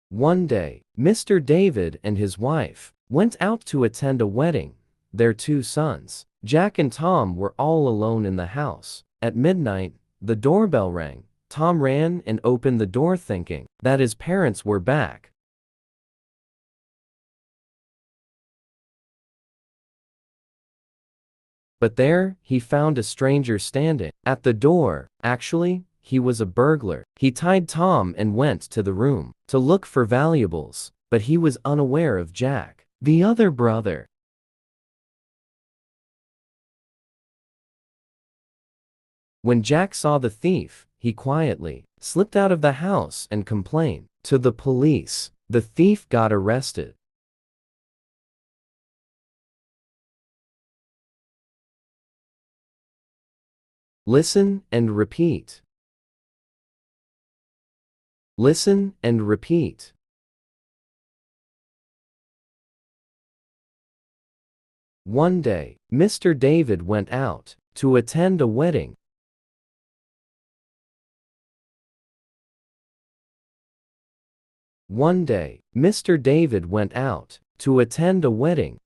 One day, Mr. David and his wife went out to attend a wedding. Their two sons, Jack and Tom, were all alone in the house. At midnight, the doorbell rang. Tom ran and opened the door thinking that his parents were back. But there, he found a stranger standing at the door. Actually, he was a burglar. He tied Tom and went to the room to look for valuables, but he was unaware of Jack, the other brother. When Jack saw the thief, he quietly slipped out of the house and complained to the police. The thief got arrested. Listen and repeat. Listen and repeat. One day, Mr. David went out to attend a wedding. One day, Mr. David went out to attend a wedding.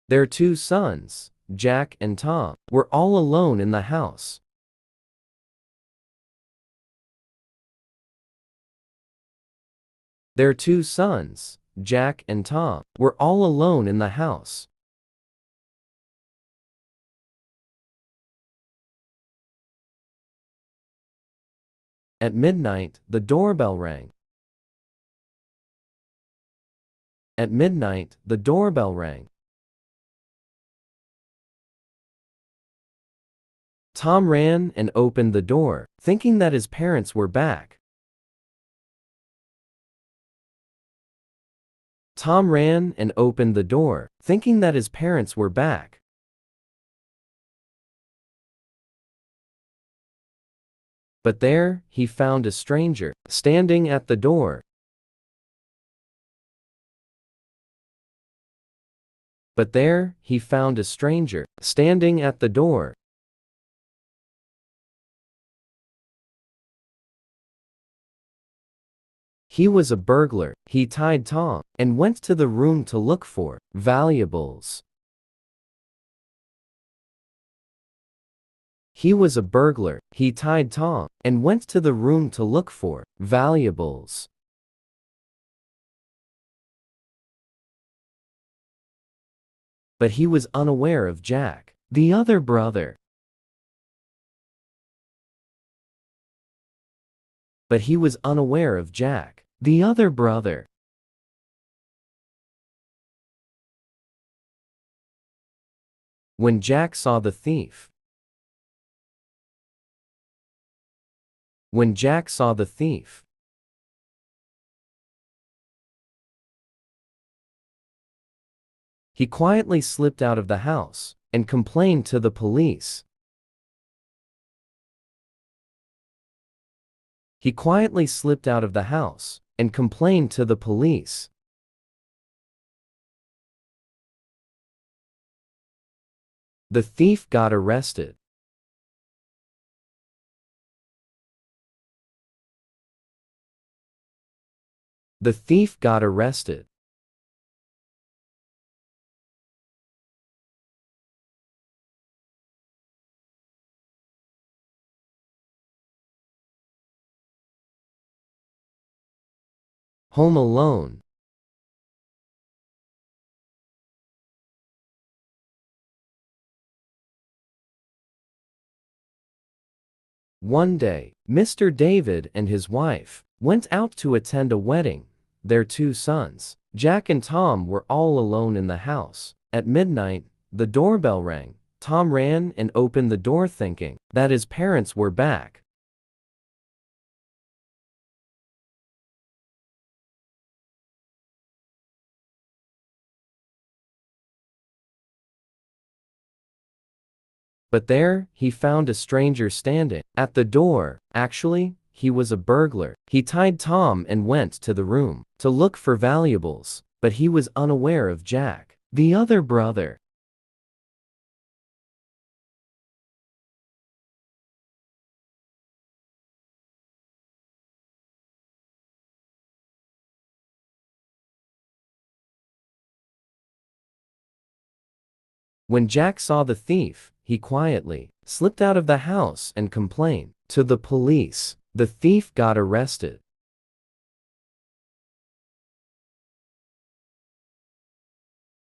Their two sons, Jack and Tom, were all alone in the house. Their two sons, Jack and Tom, were all alone in the house. At midnight, the doorbell rang. At midnight, the doorbell rang. Tom ran and opened the door, thinking that his parents were back. Tom ran and opened the door, thinking that his parents were back. But there, he found a stranger standing at the door. But there, he found a stranger standing at the door. He was a burglar. He tied Tom and went to the room to look for valuables. He was a burglar. He tied Tom and went to the room to look for valuables. But he was unaware of Jack, the other brother. But he was unaware of Jack, the other brother. When Jack saw the thief. When Jack saw the thief. He quietly slipped out of the house and complained to the police. He quietly slipped out of the house and complained to the police. The thief got arrested. The thief got arrested. Home Alone. One day, Mr. David and his wife went out to attend a wedding. Their two sons, Jack and Tom, were all alone in the house. At midnight, the doorbell rang. Tom ran and opened the door thinking that his parents were back. But there, he found a stranger standing at the door. Actually, he was a burglar. He tied Tom and went to the room to look for valuables, but he was unaware of Jack, the other brother. When Jack saw the thief, he quietly slipped out of the house and complained to the police. The thief got arrested.